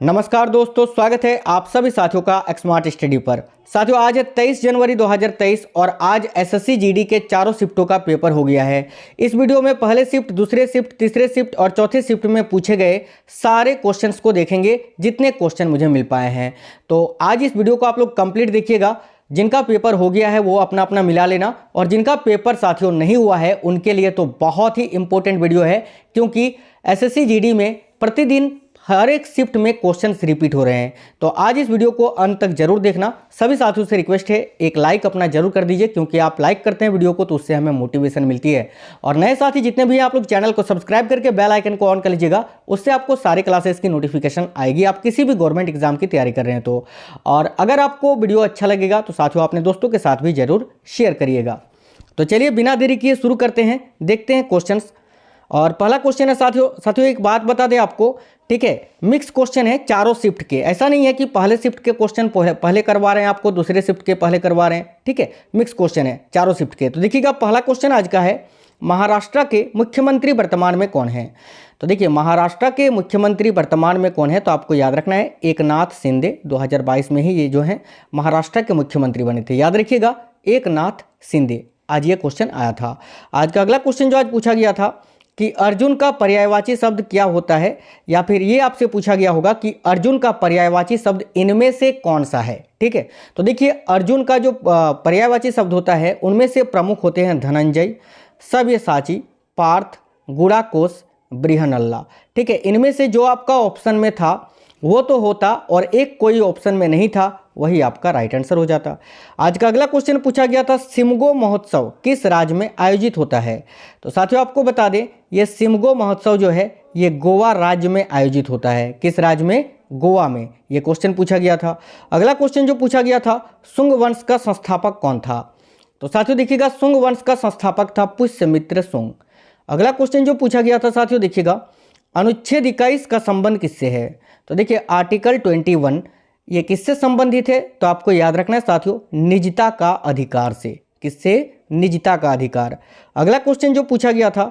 नमस्कार दोस्तों, स्वागत है आप सभी साथियों का स्मार्ट स्टडी पर। साथियों, आज है 23 जनवरी 2023 और आज एसएससी जीडी के चारों शिफ्टों का पेपर हो गया है। इस वीडियो में पहले शिफ्ट, दूसरे शिफ्ट, तीसरे शिफ्ट और चौथे शिफ्ट में पूछे गए सारे क्वेश्चंस को देखेंगे, जितने क्वेश्चन मुझे मिल पाए हैं। तो आज इस वीडियो को आप लोग कंप्लीट देखिएगा। जिनका पेपर हो गया है वो अपना अपना मिला लेना, और जिनका पेपर साथियों नहीं हुआ है उनके लिए तो बहुत ही इंपॉर्टेंट वीडियो है, क्योंकि एसएससी जीडी में प्रतिदिन हर एक शिफ्ट में क्वेश्चंस रिपीट हो रहे हैं। तो आज इस वीडियो को अंत तक जरूर देखना। सभी साथियों से रिक्वेस्ट है, एक लाइक अपना जरूर कर दीजिए, क्योंकि आप लाइक करते हैं वीडियो को तो उससे हमें मोटिवेशन मिलती है। और नए साथी जितने भी हैं, आप लोग चैनल को सब्सक्राइब करके बेल आइकन को ऑन कर लीजिएगा, उससे आपको सारे क्लासेस की नोटिफिकेशन आएगी, आप किसी भी गवर्नमेंट एग्जाम की तैयारी कर रहे हैं तो। और अगर आपको वीडियो अच्छा लगेगा तो साथियों अपने दोस्तों के साथ भी जरूर शेयर करिएगा। तो चलिए बिना देरी किए शुरू करते हैं, देखते हैं क्वेश्चंस। और पहला क्वेश्चन है साथियों एक बात बता दें आपको, ठीक है, मिक्स क्वेश्चन है चारों शिफ्ट के। ऐसा नहीं है कि पहले शिफ्ट के क्वेश्चन पहले करवा रहे हैं आपको, दूसरे शिफ्ट के पहले करवा रहे हैं, ठीक है, मिक्स क्वेश्चन है चारों शिफ्ट के। तो देखिएगा, पहला क्वेश्चन आज का है, महाराष्ट्र के मुख्यमंत्री वर्तमान में कौन है। तो देखिए, महाराष्ट्र के मुख्यमंत्री वर्तमान में कौन है, तो आपको याद रखना है एकनाथ शिंदे। 2022 में ही ये जो है महाराष्ट्र के मुख्यमंत्री बने थे, याद रखिएगा, एकनाथ शिंदे। आज ये क्वेश्चन आया था। आज का अगला क्वेश्चन जो आज पूछा गया था कि अर्जुन का पर्यायवाची शब्द क्या होता है, या फिर ये आपसे पूछा गया होगा कि अर्जुन का पर्यायवाची शब्द इनमें से कौन सा है, ठीक है। तो देखिए, अर्जुन का जो पर्यायवाची शब्द होता है उनमें से प्रमुख होते हैं धनंजय, सव्यसाची, पार्थ, गुड़ाकोश, बृहन्नला, ठीक है। इनमें से जो आपका ऑप्शन में था वो तो होता, और एक कोई ऑप्शन में नहीं था, वही आपका राइट आंसर हो जाता। आज का अगला क्वेश्चन पूछा गया था, शिमगो महोत्सव किस राज्य में आयोजित होता है। तो साथियों आपको बता दें, ये शिमगो महोत्सव जो है ये गोवा राज्य में आयोजित होता है। किस राज्य में? गोवा में। ये क्वेश्चन पूछा गया था। अगला क्वेश्चन जो पूछा गया था, शुंग वंश का संस्थापक कौन था। तो साथियों देखिएगा, शुंग वंश का संस्थापक था पुष्यमित्र शुंग। अगला क्वेश्चन जो पूछा गया था साथियों देखिएगा, अनुच्छेद 21 का संबंध किससे है। तो देखिए, आर्टिकल 21 ये किससे संबंधित है, तो आपको याद रखना है साथियों, निजता का अधिकार से। किससे? निजता का अधिकार। अगला क्वेश्चन जो पूछा गया था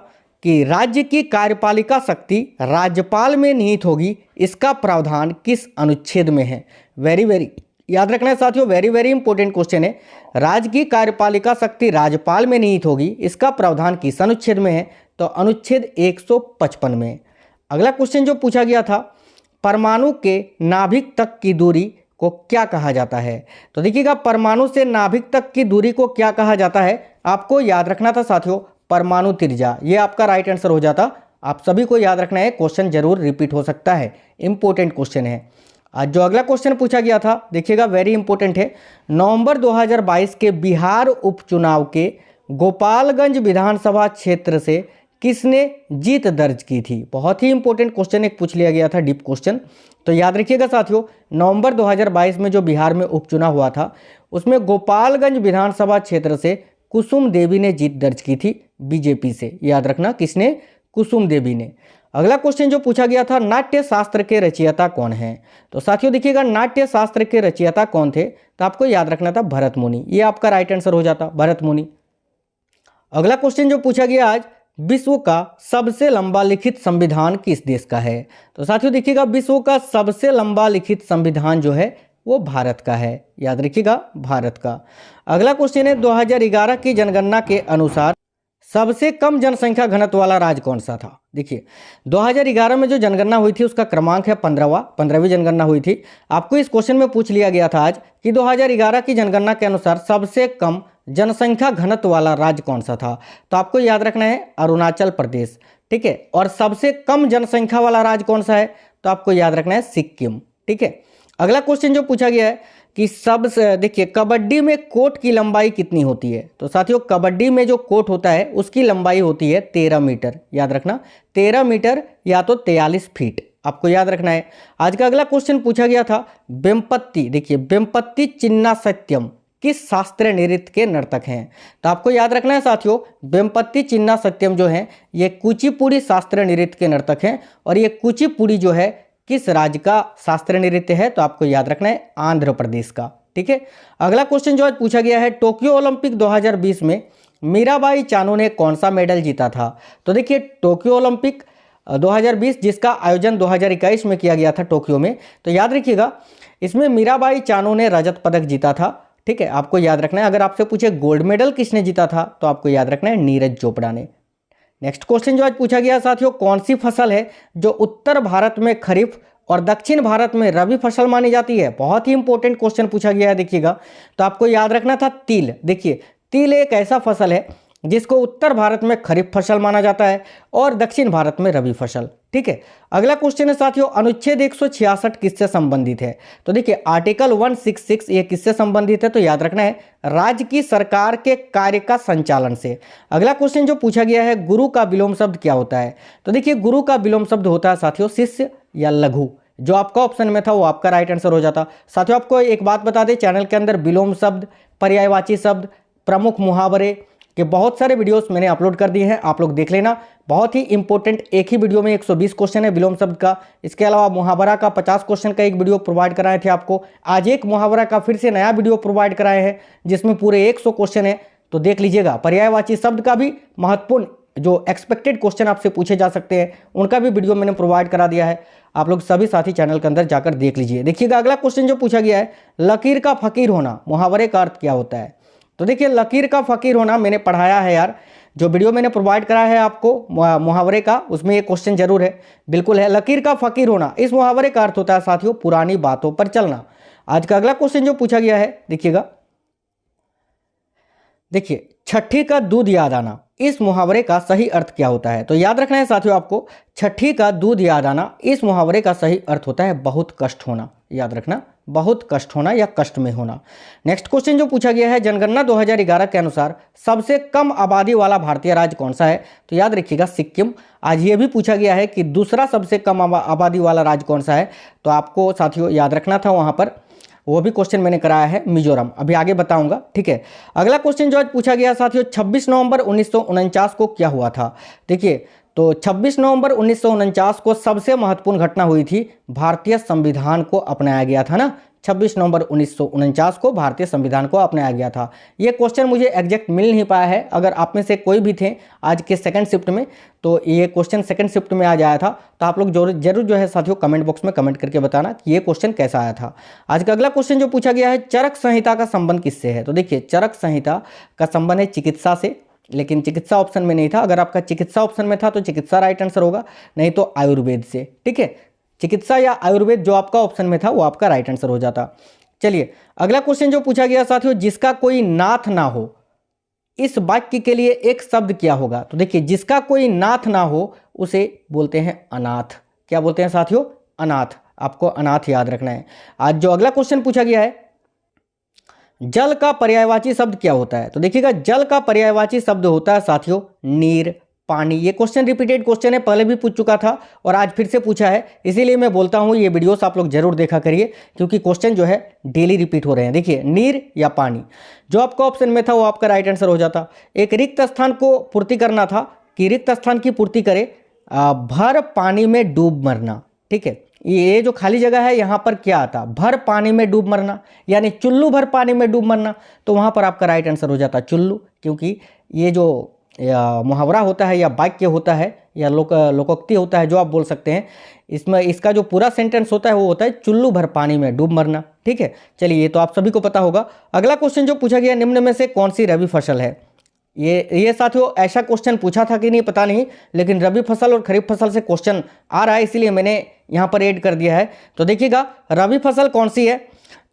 कि राज्य की कार्यपालिका शक्ति राज्यपाल में निहित होगी, इसका प्रावधान किस अनुच्छेद में है। वेरी याद रखना है साथियों, वेरी इंपॉर्टेंट क्वेश्चन है। राज्य की कार्यपालिका शक्ति राज्यपाल में निहित होगी, इसका प्रावधान किस अनुच्छेद में है, तो अनुच्छेद 155 में। अगला क्वेश्चन जो पूछा गया था, परमाणु के नाभिक तक की दूरी को क्या कहा जाता है। तो देखिएगा, परमाणु से नाभिक तक की दूरी को क्या कहा जाता है, आपको याद रखना था साथियों, परमाणु त्रिज्या। ये आपका राइट आंसर हो जाता। आप सभी को याद रखना है, क्वेश्चन जरूर रिपीट हो सकता है, इंपॉर्टेंट क्वेश्चन है। आज जो अगला क्वेश्चन पूछा गया था देखिएगा, वेरी इंपॉर्टेंट है, नवंबर 2022 के बिहार उपचुनाव के गोपालगंज विधानसभा क्षेत्र से किसने जीत दर्ज की थी। बहुत ही इंपॉर्टेंट क्वेश्चन एक पूछ लिया गया था, डीप क्वेश्चन। तो याद रखिएगा साथियों, नवंबर 2022 में जो बिहार में उपचुनाव हुआ था उसमें गोपालगंज विधानसभा क्षेत्र से कुसुम देवी ने जीत दर्ज की थी बीजेपी से। याद रखना, किसने? कुसुम देवी ने। अगला क्वेश्चन जो पूछा गया था, नाट्य शास्त्र के रचयिता कौन है। तो साथियों देखिएगा, नाट्य शास्त्र के रचयिता कौन थे, तो आपको याद रखना था भरत मुनि। ये आपका राइट आंसर हो जाता, भरत मुनि। अगला क्वेश्चन जो पूछा गया आज, विश्व का सबसे लंबा लिखित संविधान किस देश का है। तो साथियों देखिएगा, विश्व का सबसे लंबा लिखित संविधान जो है वो भारत का है। याद रखिएगा, भारत का। अगला क्वेश्चन है, 2011 की जनगणना के अनुसार सबसे कम जनसंख्या घनत्व वाला राज्य कौन सा था। देखिए, 2011 में जो जनगणना हुई थी उसका क्रमांक है 15वीं जनगणना हुई थी। आपको इस क्वेश्चन में पूछ लिया गया था आज कि 2011 की जनगणना के अनुसार सबसे कम जनसंख्या घनत्व वाला राज्य कौन सा था। तो आपको याद रखना है अरुणाचल प्रदेश, ठीक है। और सबसे कम जनसंख्या वाला राज्य कौन सा है, तो आपको याद रखना है सिक्किम, ठीक है। अगला क्वेश्चन जो पूछा गया है कि देखिए, कबड्डी में कोर्ट की लंबाई कितनी होती है। तो साथियों, कबड्डी में जो कोर्ट होता है उसकी लंबाई होती है 13 मीटर। याद रखना, 13 मीटर या तो 43 फीट, आपको याद रखना है। आज का अगला क्वेश्चन पूछा गया था, वेम्पत्ति। देखिए, वेम्पत्ति चिन्ना सत्यम किस शास्त्रीय नृत्य के नर्तक हैं। तो आपको याद रखना है साथियों, वेम्पत्ति चिन्ना सत्यम जो है ये कुचिपुड़ी शास्त्रीय नृत्य के नर्तक हैं। और ये कुचिपुड़ी जो है किस राज्य का शास्त्रीय नृत्य है, तो आपको याद रखना है आंध्र प्रदेश का, ठीक है। अगला क्वेश्चन जो आज पूछा गया है, टोक्यो ओलंपिक 2020 में मीराबाई चानू ने कौन सा मेडल जीता था। तो देखिए, टोक्यो ओलंपिक 2020, जिसका आयोजन 2021 में किया गया था टोक्यो में। तो याद रखिएगा, इसमें मीराबाई चानू ने रजत पदक जीता था। ठीक है, आपको याद रखना है। अगर आपसे पूछे गोल्ड मेडल किसने जीता था, तो आपको याद रखना है नीरज चोपड़ा ने। नेक्स्ट क्वेश्चन जो आज पूछा गया साथियों, कौन सी फसल है जो उत्तर भारत में खरीफ और दक्षिण भारत में रबी फसल मानी जाती है? बहुत ही इंपॉर्टेंट क्वेश्चन पूछा गया है, देखिएगा। तो आपको याद रखना था तिल। देखिए, तिल एक ऐसा फसल है जिसको उत्तर भारत में खरीफ फसल माना जाता है और दक्षिण भारत में रबी फसल। ठीक है, अगला क्वेश्चन है साथियों, अनुच्छेद 166 किससे संबंधित है? तो देखिए, आर्टिकल 166 ये किससे संबंधित है? तो याद रखना है राज्य की सरकार के कार्य का संचालन से। अगला क्वेश्चन जो पूछा गया है, गुरु का विलोम शब्द क्या होता है? तो देखिए, गुरु का विलोम शब्द होता है साथियों शिष्य या लघु। जो आपका ऑप्शन में था वो आपका राइट आंसर हो जाता। साथियों, आपको एक बात बता दें, चैनल के अंदर विलोम शब्द, पर्यायवाची शब्द, प्रमुख मुहावरे के बहुत सारे वीडियोस मैंने अपलोड कर दिए हैं, आप लोग देख लेना। बहुत ही इंपॉर्टेंट, एक ही वीडियो में 120 क्वेश्चन है विलोम शब्द का। इसके अलावा मुहावरा का 50 क्वेश्चन का एक वीडियो प्रोवाइड कराए थे आपको। आज एक मुहावरा का फिर से नया वीडियो प्रोवाइड कराए हैं जिसमें पूरे 100 क्वेश्चन है, तो देख लीजिएगा। पर्यायवाची शब्द का भी महत्वपूर्ण जो एक्सपेक्टेड क्वेश्चन आपसे पूछे जा सकते हैं उनका भी वीडियो मैंने प्रोवाइड करा दिया है। आप लोग सभी साथी चैनल के अंदर जाकर देख लीजिए। देखिएगा, अगला क्वेश्चन जो पूछा गया है, लकीर का फकीर होना मुहावरे का अर्थ क्या होता है? तो देखिए, लकीर का फकीर होना मैंने पढ़ाया है यार, जो वीडियो मैंने प्रोवाइड कराया है आपको मुहावरे का, उसमें ये क्वेश्चन जरूर है, बिल्कुल है। लकीर का फकीर होना, इस मुहावरे का अर्थ होता है साथियों पुरानी बातों पर चलना। आज का अगला क्वेश्चन जो पूछा गया है, देखिएगा, देखिए, छठी का दूध याद आना, इस मुहावरे का सही अर्थ क्या होता है? तो याद रखना है साथियों आपको, छठी का दूध याद आना, इस मुहावरे का सही अर्थ होता है बहुत कष्ट होना। याद रखना, बहुत कष्ट होना या कष्ट में होना। नेक्स्ट क्वेश्चन जो पूछा गया है, जनगणना 2011 के अनुसार सबसे कम आबादी वाला भारतीय राज्य कौन सा है? तो याद रखिएगा सिक्किम। आज ये भी पूछा गया है कि दूसरा सबसे कम आबादी वाला राज्य कौन सा है, तो आपको साथियों याद रखना था वहां पर, वो भी क्वेश्चन मैंने कराया है मिजोरम, अभी आगे बताऊंगा। ठीक है, अगला क्वेश्चन जो आज पूछा गया साथियों, 26 नवंबर 1949 को क्या हुआ था? देखिए, तो 26 नवंबर 1949 को सबसे महत्वपूर्ण घटना हुई थी, भारतीय संविधान को अपनाया गया था ना। 26 नवंबर 1949 को भारतीय संविधान को अपनाया गया था। ये क्वेश्चन मुझे एग्जैक्ट मिल नहीं पाया है, अगर आप में से कोई भी थे आज के सेकंड शिफ्ट में, तो ये क्वेश्चन सेकंड शिफ्ट में आज आया था, तो आप लोग जरूर जो है साथियों कमेंट बॉक्स में कमेंट करके बताना कि ये क्वेश्चन कैसा आया था। आज का अगला क्वेश्चन जो पूछा गया है, चरक संहिता का संबंध किससे है? तो देखिए, चरक संहिता का संबंध है चिकित्सा से, लेकिन चिकित्सा ऑप्शन में नहीं था। अगर आपका चिकित्सा ऑप्शन में था तो चिकित्सा राइट आंसर होगा, नहीं तो आयुर्वेद से। ठीक है, चिकित्सा या आयुर्वेद जो आपका ऑप्शन में था वो आपका राइट आंसर हो जाता। चलिए, अगला क्वेश्चन जो पूछा गया साथियों, जिसका कोई नाथ ना हो, इस वाक्य के लिए एक शब्द क्या होगा? तो देखिए, जिसका कोई नाथ ना हो उसे बोलते हैं अनाथ। क्या बोलते हैं साथियों? अनाथ। आपको अनाथ याद रखना है। आज जो अगला क्वेश्चन पूछा गया है, जल का पर्यायवाची शब्द क्या होता है? तो देखिएगा, जल का पर्यायवाची शब्द होता है साथियों नीर, पानी। ये क्वेश्चन रिपीटेड क्वेश्चन है, पहले भी पूछ चुका था और आज फिर से पूछा है, इसीलिए मैं बोलता हूँ ये वीडियोस आप लोग जरूर देखा करिए, क्योंकि क्वेश्चन जो है डेली रिपीट हो रहे हैं। देखिए, नीर या पानी, जो आपका ऑप्शन में था वो आपका राइट आंसर हो जाता। एक रिक्त स्थान को पूर्ति करना था, कि रिक्त स्थान की पूर्ति करे, भर पानी में डूब मरना। ठीक है, ये जो खाली जगह है यहाँ पर क्या आता? भर पानी में डूब मरना, यानी चुल्लू भर पानी में डूब मरना, तो वहाँ पर आपका राइट आंसर हो जाता चुल्लू, क्योंकि ये जो मुहावरा होता है या वाक्य होता है या लोकोक्ति होता है जो आप बोल सकते हैं, इसमें इसका जो पूरा सेंटेंस होता है वो होता है चुल्लू भर पानी में डूब मरना। ठीक है, चलिए, ये तो आप सभी को पता होगा। अगला क्वेश्चन जो पूछा गया, निम्न में से कौन सी रबी फसल है? ये साथियों ऐसा क्वेश्चन पूछा था कि नहीं पता नहीं, लेकिन रबी फसल और खरीफ फसल से क्वेश्चन आ रहा है, इसीलिए मैंने यहाँ पर ऐड कर दिया है। तो देखिएगा, रबी फसल कौन सी है?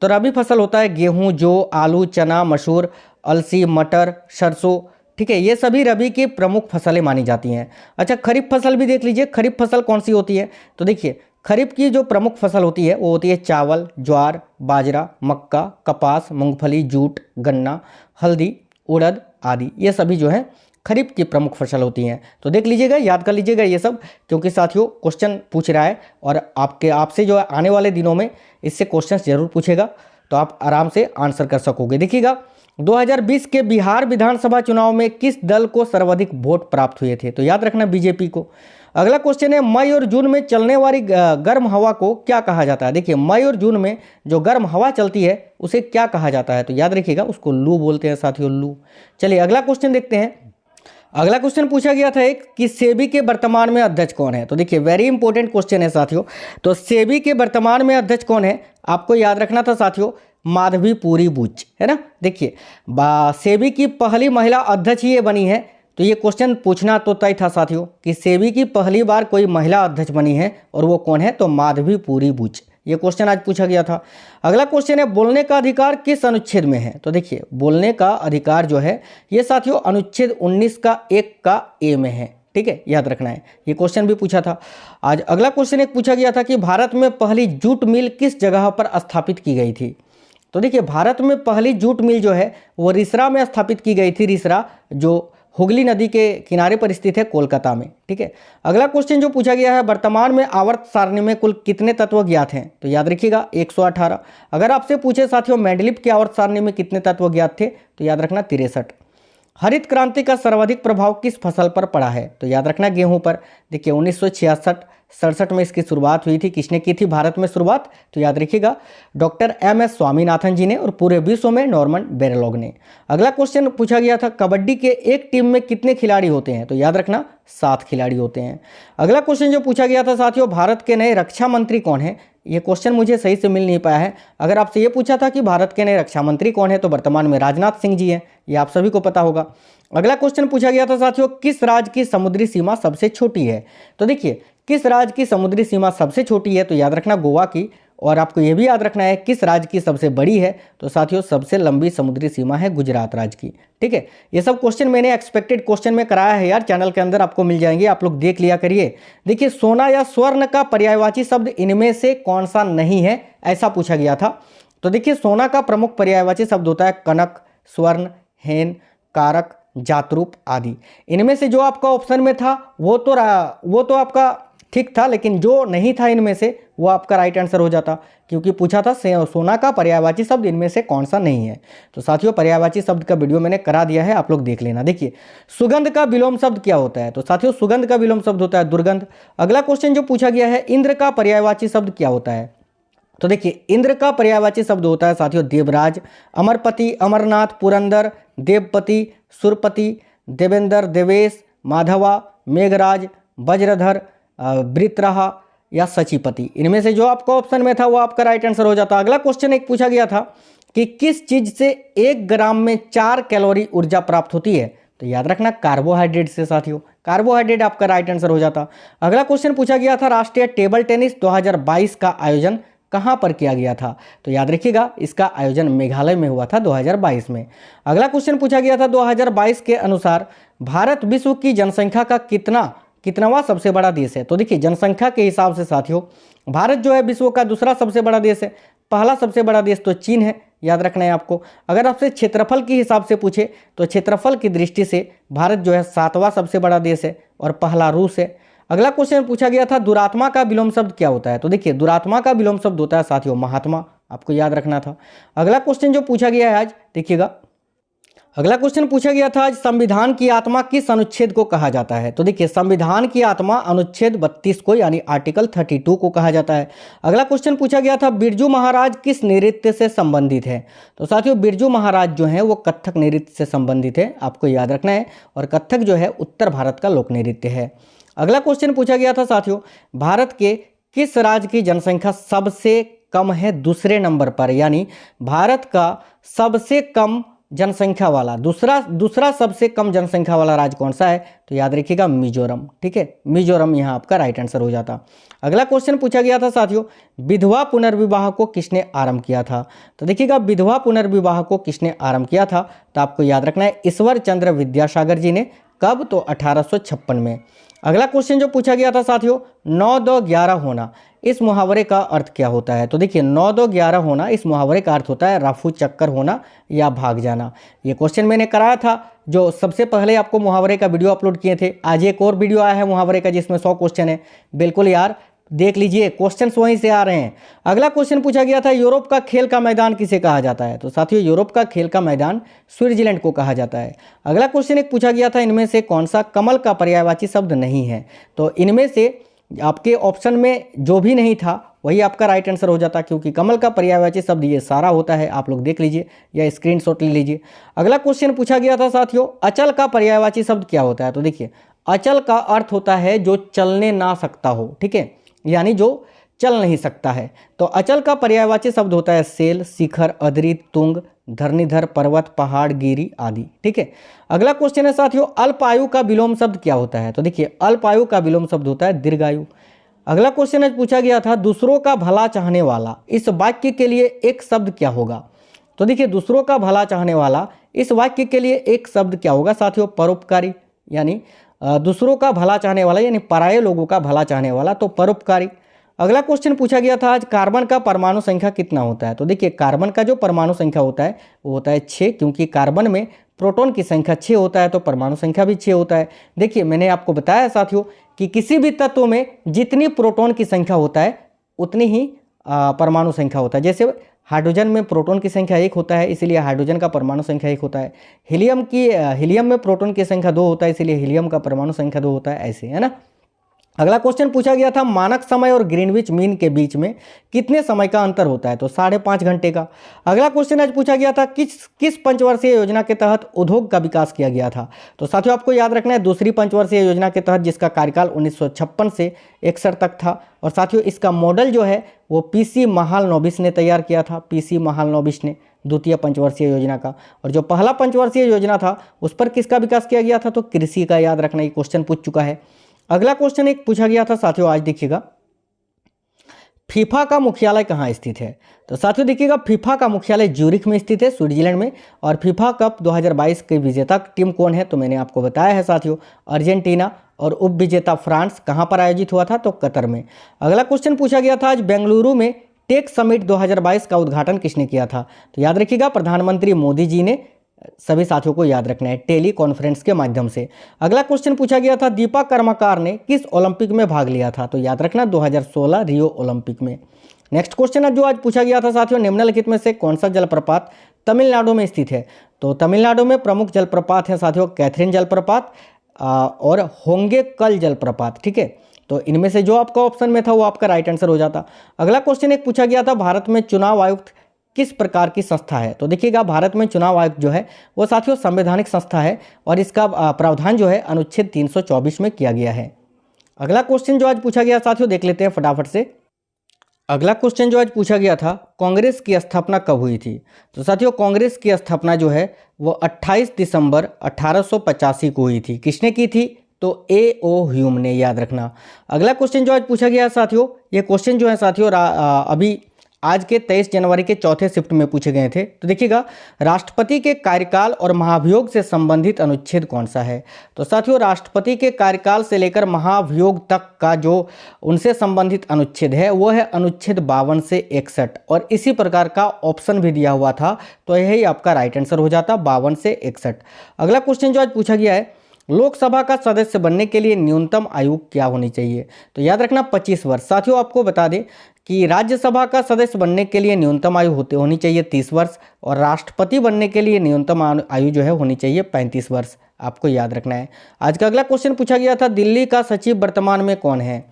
तो रबी फसल होता है गेहूं, जौ, आलू, चना, मसूर, अलसी, मटर, सरसों। ठीक है, ये सभी रबी की प्रमुख फसलें मानी जाती हैं। अच्छा, खरीफ फसल भी देख लीजिए, खरीफ फसल कौन सी होती है? तो देखिए, खरीफ की जो प्रमुख फसल होती है वो होती है चावल, ज्वार, बाजरा, मक्का, कपास, मूंगफली, जूट, गन्ना, हल्दी, उड़द आदि। ये सभी जो है खरीफ की प्रमुख फसल होती हैं। तो देख लीजिएगा, याद कर लीजिएगा ये सब, क्योंकि साथियों क्वेश्चन पूछ रहा है और आपसे जो आने वाले दिनों में इससे क्वेश्चन जरूर पूछेगा, तो आप आराम से आंसर कर सकोगे। देखिएगा, 2020 के बिहार विधानसभा चुनाव में किस दल को सर्वाधिक वोट प्राप्त हुए थे? तो याद रखना बीजेपी को। अगला क्वेश्चन है, मई और जून में चलने वाली गर्म हवा को क्या कहा जाता है? देखिए, मई और जून में जो गर्म हवा चलती है उसे क्या कहा जाता है? तो याद रखिएगा, उसको लू बोलते हैं साथियों, लू। चलिए, अगला क्वेश्चन देखते हैं। अगला क्वेश्चन पूछा गया था एक कि सेबी के वर्तमान में अध्यक्ष कौन है। तो देखिए वेरी इंपॉर्टेंट क्वेश्चन है साथियों। तो सेबी के वर्तमान में अध्यक्ष कौन है, आपको याद रखना था साथियों, माधवीपुरी बुच, है ना। देखिए सेबी की पहली महिला अध्यक्ष ये बनी है, तो ये क्वेश्चन पूछना तो तय था साथियों कि सेबी की पहली बार कोई महिला अध्यक्ष बनी है और वो कौन है, तो माधवीपुरी बुच। ये क्वेश्चन आज पूछा गया था। अगला क्वेश्चन है बोलने का अधिकार किस अनुच्छेद में है। तो देखिए बोलने का अधिकार जो है ये साथियों अनुच्छेद 19 का 1 का ए में है, ठीक है, याद रखना है। ये क्वेश्चन भी पूछा था आज। अगला क्वेश्चन एक पूछा गया था कि भारत में पहली जूट मिल किस जगह पर स्थापित की गई थी। तो देखिए भारत में पहली जूट मिल जो है वो रिसरा में स्थापित की गई थी। रिसरा जो हुगली नदी के किनारे पर स्थित है कोलकाता में, ठीक है। अगला क्वेश्चन जो पूछा गया है वर्तमान में आवर्त सारणी में कुल कितने तत्व ज्ञात हैं। तो याद रखिएगा 118। अगर आपसे पूछे साथियों मेंडलीव की आवर्त सारणी में कितने तत्व ज्ञात थे, तो याद रखना 63। हरित क्रांति का सर्वाधिक प्रभाव किस फसल पर पड़ा है। तो याद रखना गेहूं पर। देखिए 1966-67 में इसकी शुरुआत हुई थी। किसने की थी भारत में शुरुआत, तो याद रखिएगा डॉक्टर MS स्वामीनाथन जी ने और पूरे विश्व में नॉर्मन बोरलॉग ने। अगला क्वेश्चन पूछा गया था कबड्डी के एक टीम में कितने खिलाड़ी होते हैं। तो याद रखना 7 खिलाड़ी होते हैं। अगला क्वेश्चन जो पूछा गया था साथियों भारत के नए रक्षा मंत्री कौन है। ये क्वेश्चन मुझे सही से मिल नहीं पाया है। अगर आपसे ये पूछा था कि भारत के नए रक्षा मंत्री कौन है, तो वर्तमान में राजनाथ सिंह जी हैं, ये आप सभी को पता होगा। अगला क्वेश्चन पूछा गया था साथियों किस राज्य की समुद्री सीमा सबसे छोटी है। तो देखिए किस राज्य की समुद्री सीमा सबसे छोटी है, तो याद रखना गोवा की। और आपको यह भी याद रखना है किस राज्य की सबसे बड़ी है। तो साथियों सबसे लंबी समुद्री सीमा है गुजरात राज्य की, ठीक है। ये सब क्वेश्चन मैंने एक्सपेक्टेड क्वेश्चन में कराया है यार, चैनल के अंदर आपको मिल जाएंगे, आप लोग देख लिया करिए। देखिए सोना या स्वर्ण का पर्यायवाची शब्द इनमें से कौन सा नहीं है, ऐसा पूछा गया था। तो देखिए सोना का प्रमुख पर्यायवाची शब्द होता है कनक, स्वर्ण, हेन, कारक, जातरूप आदि। इनमें से जो आपका ऑप्शन में था वो तो आपका ठीक था, लेकिन जो नहीं था इनमें से वो आपका राइट आंसर हो जाता, क्योंकि पूछा था सोना का पर्यायवाची शब्द इनमें से कौन सा नहीं है। तो साथियों पर्यायवाची शब्द का वीडियो मैंने करा दिया है, आप लोग देख लेना। देखिए सुगंध का विलोम शब्द क्या होता है। तो साथियों सुगंध का विलोम शब्द होता है दुर्गंध। अगला क्वेश्चन जो पूछा गया है इंद्र का पर्यायवाची शब्द क्या होता है। तो देखिए इंद्र का पर्यायवाची शब्द होता है साथियों देवराज, अमरपति, अमरनाथ, पुरंदर, देवपति, सुरपति, देवेंद्र, देवेश, माधवा, मेघराज, वज्रधर, वृत्रहा या सचिपति। इनमें से जो आपका ऑप्शन में था वो आपका राइट आंसर हो जाता। अगला क्वेश्चन एक पूछा गया था कि किस चीज से 1 ग्राम में 4 कैलोरी ऊर्जा प्राप्त होती है। तो याद रखना कार्बोहाइड्रेट से साथियों, कार्बोहाइड्रेट आपका राइट आंसर हो जाता। अगला क्वेश्चन पूछा गया था राष्ट्रीय टेबल टेनिस 2022 का आयोजन कहाँ पर किया गया था। तो याद रखिएगा इसका आयोजन मेघालय में हुआ था 2022 में। अगला क्वेश्चन पूछा गया था 2022 के अनुसार भारत विश्व की जनसंख्या का कितनावा सबसे बड़ा देश है। तो देखिए जनसंख्या के हिसाब से साथियों भारत जो है विश्व का दूसरा सबसे बड़ा देश है। पहला सबसे बड़ा देश तो चीन है, याद रखना है आपको। अगर आपसे क्षेत्रफल के हिसाब से पूछे तो क्षेत्रफल की दृष्टि से भारत जो है 7वां सबसे बड़ा देश है और पहला रूस है। अगला क्वेश्चन पूछा गया था दुरात्मा का विलोम शब्द क्या होता है। तो देखिए दुरात्मा का विलोम शब्द होता है साथियों महात्मा, आपको याद रखना था। अगला क्वेश्चन जो पूछा गया है आज देखिएगा, अगला क्वेश्चन पूछा गया था आज संविधान की आत्मा किस अनुच्छेद को कहा जाता है। तो देखिए संविधान की आत्मा अनुच्छेद 32 को यानी आर्टिकल 32 को कहा जाता है। अगला क्वेश्चन पूछा गया था बिरजू महाराज किस नृत्य से संबंधित है। तो साथियों बिरजू महाराज जो हैं वो कथक नृत्य से संबंधित है, आपको याद रखना है। और कथक जो है उत्तर भारत का लोक नृत्य है। अगला क्वेश्चन पूछा गया था साथियों भारत के किस राज्य की जनसंख्या सबसे कम है दूसरे नंबर पर, यानी भारत का सबसे कम जनसंख्या वाला दूसरा सबसे कम जनसंख्या वाला राज्य कौन सा है। तो याद रखिएगा मिजोरम, ठीक है, मिजोरम यहाँ आपका राइट आंसर हो जाता। अगला क्वेश्चन पूछा गया था साथियों विधवा पुनर्विवाह को किसने आरंभ किया था। तो देखिएगा विधवा पुनर्विवाह को किसने आरंभ किया था, तो आपको याद रखना है ईश्वर चंद्र विद्यासागर जी ने। कब, तो 1856 में। अगला क्वेश्चन जो पूछा गया था साथियों 9 2 11 होना, इस मुहावरे का अर्थ क्या होता है। तो देखिए 9 2 11 होना इस मुहावरे का अर्थ होता है रफू चक्कर होना या भाग जाना। ये क्वेश्चन मैंने कराया था, जो सबसे पहले आपको मुहावरे का वीडियो अपलोड किए थे। आज एक और वीडियो आया है मुहावरे का जिसमें 100 क्वेश्चन है, बिल्कुल यार देख लीजिए, क्वेश्चंस वहीं से आ रहे हैं। अगला क्वेश्चन पूछा गया था यूरोप का खेल का मैदान किसे कहा जाता है। तो साथियों यूरोप का खेल का मैदान स्विट्जरलैंड को कहा जाता है। अगला क्वेश्चन एक पूछा गया था इनमें से कौन सा कमल का पर्यायवाची शब्द नहीं है। तो इनमें से आपके ऑप्शन में जो भी नहीं था वही आपका राइट आंसर हो जाता, क्योंकि कमल का पर्यायवाची शब्द ये सारा होता है। आप लोग देख लीजिए या स्क्रीनशॉट ले लीजिए। अगला क्वेश्चन पूछा गया था साथियों, अचल का पर्यायवाची शब्द क्या होता है? तो देखिए, अचल का अर्थ होता है जो चलने ना सकता हो, ठीक है, यानी जो चल नहीं सकता है। तो अचल का पर्यायवाची शब्द होता है सेल, शिखर, अदरी, तुंग, धरणीधर, पर्वत, पहाड़, गिरी आदि, ठीक है। अगला क्वेश्चन है साथियों, अल्पायु का विलोम शब्द क्या होता है? तो देखिए, अल्पायु का विलोम शब्द होता है दीर्घायु। अगला क्वेश्चन है पूछा गया था, दूसरों का भला चाहने वाला, इस वाक्य के लिए एक शब्द क्या होगा? तो देखिए, दूसरों का भला चाहने वाला, इस वाक्य के लिए एक शब्द क्या होगा साथियों? परोपकारी, यानी दूसरों का भला चाहने वाला यानी पराये लोगों का भला चाहने वाला, तो परोपकारी। अगला क्वेश्चन पूछा गया था आज, कार्बन का परमाणु संख्या कितना होता है? तो देखिए, कार्बन का जो परमाणु संख्या होता है वो होता है 6, क्योंकि कार्बन में प्रोटॉन की संख्या 6 होता है, तो परमाणु संख्या भी 6 होता है। देखिए, मैंने आपको बताया साथियों कि किसी भी तत्व में जितनी प्रोटॉन की संख्या होता है उतनी ही परमाणु संख्या होता है। जैसे हाइड्रोजन में प्रोटॉन की संख्या 1 होता है, इसीलिए हाइड्रोजन का परमाणु संख्या 1 होता है। हीलियम में प्रोटॉन की संख्या 2 होता है, इसीलिए हीलियम का परमाणु संख्या 2 होता है, ऐसे है ना। अगला क्वेश्चन पूछा गया था, मानक समय और ग्रीनविच मीन के बीच में कितने समय का अंतर होता है? तो 5.5 घंटे का। अगला क्वेश्चन आज पूछा गया था, किस पंचवर्षीय योजना के तहत उद्योग का विकास किया गया था? तो साथियों, आपको याद रखना है, दूसरी पंचवर्षीय योजना के तहत, जिसका कार्यकाल 1956 से 61 तक था। और साथियों, इसका मॉडल जो है वो पीसी महालनोबिस ने तैयार किया था, पीसी महालनोबिस ने, द्वितीय पंचवर्षीय योजना का। और जो पहला पंचवर्षीय योजना था उस पर किसका विकास किया गया था? तो कृषि का। याद रखना, ये क्वेश्चन पूछ चुका है। अगला क्वेश्चन एक पूछा गया था साथियों, आज देखिएगा, फीफा का मुख्यालय कहाँ स्थित है? तो साथियों देखिएगा, फीफा का मुख्यालय ज्यूरिख में स्थित है, स्विट्जरलैंड में। और फीफा कप 2022 के विजेता टीम कौन है? तो मैंने आपको बताया है साथियों, अर्जेंटीना। और उप विजेता फ्रांस। कहाँ पर आयोजित हुआ था? तो कतर में। अगला क्वेश्चन पूछा गया था आज, बेंगलुरु में टेक समिट 2022 का उद्घाटन किसने किया था? तो याद रखिएगा, प्रधानमंत्री मोदी जी ने। सभी साथियों को याद रखना है, टेली कॉन्फ्रेंस के माध्यम से। अगला क्वेश्चन पूछा गया था, दीपा कर्मकार ने किस ओलंपिक में भाग लिया था? तो याद रखना, 2016 रियो ओलंपिक में। नेक्स्ट क्वेश्चन है जो आज पूछा गया था साथियों, निम्नलिखित में से कौन सा जलप्रपात तमिलनाडु में स्थित है? तो तमिलनाडु में प्रमुख जलप्रपात है साथियों, कैथरीन जलप्रपात और होंगे कल जलप्रपात, ठीक है। तो इनमें से जो आपका ऑप्शन में था वो आपका राइट आंसर हो जाता। अगला क्वेश्चन एक पूछा गया था, भारत में चुनाव आयुक्त किस प्रकार की संस्था है? तो देखिएगा, भारत में चुनाव आयोग जो है वो साथियों संवैधानिक संस्था है, और इसका प्रावधान जो है अनुच्छेद 324 में किया गया है। अगला क्वेश्चन जो आज पूछा गया साथियों, देख लेते हैं फटाफट से। अगला क्वेश्चन जो आज पूछा गया था, कांग्रेस की स्थापना कब हुई थी? तो साथियों, कांग्रेस की स्थापना जो है वो 28 दिसंबर 1885 को हुई थी। किसने की थी? तो A.O. ह्यूम ने। याद रखना। अगला क्वेश्चन जो आज पूछा गया साथियों, ये क्वेश्चन जो है साथियों अभी आज के 23 जनवरी के चौथे शिफ्ट में पूछे गए थे। तो देखिएगा, राष्ट्रपति के कार्यकाल और महाभियोग से संबंधित अनुच्छेद कौन सा है? तो साथियों, राष्ट्रपति के कार्यकाल से लेकर महाभियोग तक का जो उनसे संबंधित अनुच्छेद है वो है अनुच्छेद 52 से 61, और इसी प्रकार का ऑप्शन भी दिया हुआ था, तो यही आपका राइट आंसर हो जाता, 52 से 61। अगला क्वेश्चन जो आज पूछा गया है, लोकसभा का सदस्य बनने के लिए न्यूनतम आयु क्या होनी चाहिए? तो याद रखना 25 वर्ष। साथियों, आपको बता दें कि राज्यसभा का सदस्य बनने के लिए न्यूनतम आयु होनी चाहिए 30 वर्ष, और राष्ट्रपति बनने के लिए न्यूनतम आयु जो है होनी चाहिए 35 वर्ष। आपको याद रखना है। आज का अगला क्वेश्चन पूछा गया था, दिल्ली का सचिव वर्तमान में कौन है?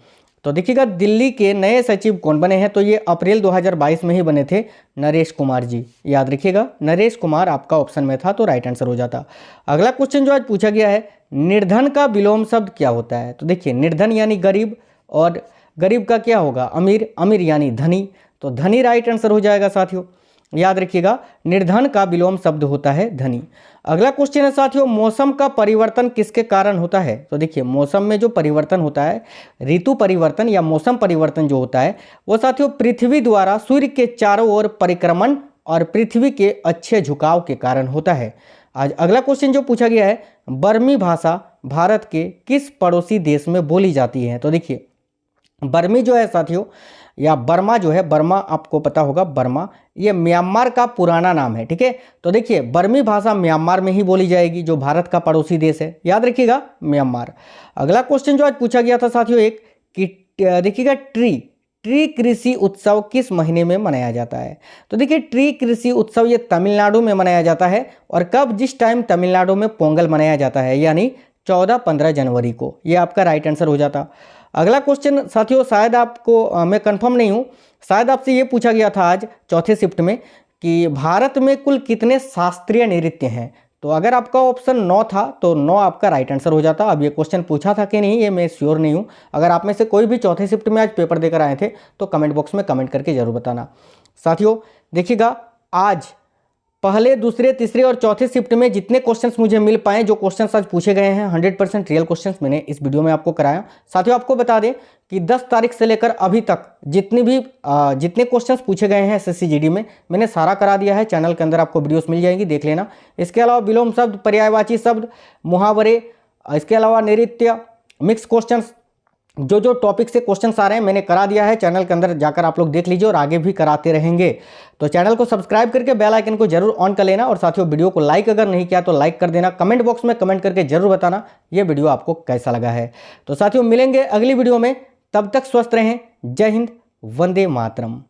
तो देखिएगा, दिल्ली के नए सचिव कौन बने हैं? तो ये अप्रैल 2022 में ही बने थे, नरेश कुमार जी। याद रखिएगा, नरेश कुमार आपका ऑप्शन में था, तो राइट आंसर हो जाता। अगला क्वेश्चन जो आज पूछा गया है, निर्धन का विलोम शब्द क्या होता है? तो देखिए, निर्धन यानी गरीब, और गरीब का क्या होगा? अमीर, अमीर यानी धनी, तो धनी राइट आंसर हो जाएगा साथियों। याद रखिएगा, निर्धन का विलोम शब्द होता है धनी। अगला क्वेश्चन है साथियों, मौसम का परिवर्तन किसके कारण होता है? तो देखिए, मौसम में जो परिवर्तन होता है, ऋतु परिवर्तन या मौसम परिवर्तन जो होता है वो साथियों पृथ्वी द्वारा सूर्य के चारों ओर परिक्रमण और पृथ्वी के अच्छे झुकाव के कारण होता है। आज अगला क्वेश्चन जो पूछा गया है, बर्मी भाषा भारत के किस पड़ोसी देश में बोली जाती है? तो देखिए, बर्मी जो है साथियों, या बर्मा जो है, बर्मा आपको पता होगा, बर्मा ये म्यांमार का पुराना नाम है, ठीक है। तो देखिए, बर्मी भाषा म्यांमार में ही बोली जाएगी, जो भारत का पड़ोसी देश है। याद रखिएगा, म्यांमार। अगला क्वेश्चन जो आज पूछा गया था साथियों एक, कि देखिएगा, ट्री कृषि उत्सव किस महीने में मनाया जाता है? तो देखिए, ट्री कृषि उत्सव ये तमिलनाडु में मनाया जाता है, और कब? जिस टाइम तमिलनाडु में पोंगल मनाया जाता है, यानी 14-15 जनवरी को। ये आपका राइट आंसर हो जाता। अगला क्वेश्चन साथियों शायद आपको मैं कंफर्म नहीं हूँ, शायद आपसे ये पूछा गया था आज चौथे शिफ्ट में कि भारत में कुल कितने शास्त्रीय नृत्य हैं। तो अगर आपका ऑप्शन 9 था तो 9 आपका राइट आंसर हो जाता। अब ये क्वेश्चन पूछा था कि नहीं ये मैं श्योर नहीं हूँ। अगर आप में से कोई भी चौथे शिफ्ट में आज पेपर देकर आए थे तो कमेंट बॉक्स में कमेंट करके जरूर बताना। साथियों देखिएगा, आज पहले, दूसरे, तीसरे और चौथे शिफ्ट में जितने क्वेश्चंस मुझे मिल पाए, जो क्वेश्चंस आज पूछे गए हैं 100% रियल क्वेश्चंस मैंने इस वीडियो में आपको कराया। साथियों आपको बता दें कि 10 तारीख से लेकर अभी तक जितने क्वेश्चंस पूछे गए हैं एसएससी जीडी में मैंने सारा करा दिया है। चैनल के अंदर आपको वीडियोस मिल जाएंगी, देख लेना। इसके अलावा विलोम शब्द, पर्यायवाची शब्द, मुहावरे, इसके अलावा नृत्य, मिक्स क्वेश्चंस, जो टॉपिक से क्वेश्चंस आ रहे हैं मैंने करा दिया है। चैनल के अंदर जाकर आप लोग देख लीजिए और आगे भी कराते रहेंगे। तो चैनल को सब्सक्राइब करके बेल आइकन को जरूर ऑन कर लेना। और साथियों वीडियो को लाइक अगर नहीं किया तो लाइक कर देना। कमेंट बॉक्स में कमेंट करके जरूर बताना ये वीडियो आपको कैसा लगा है। तो साथियों मिलेंगे अगली वीडियो में, तब तक स्वस्थ रहें। जय हिंद, वंदे मातरम।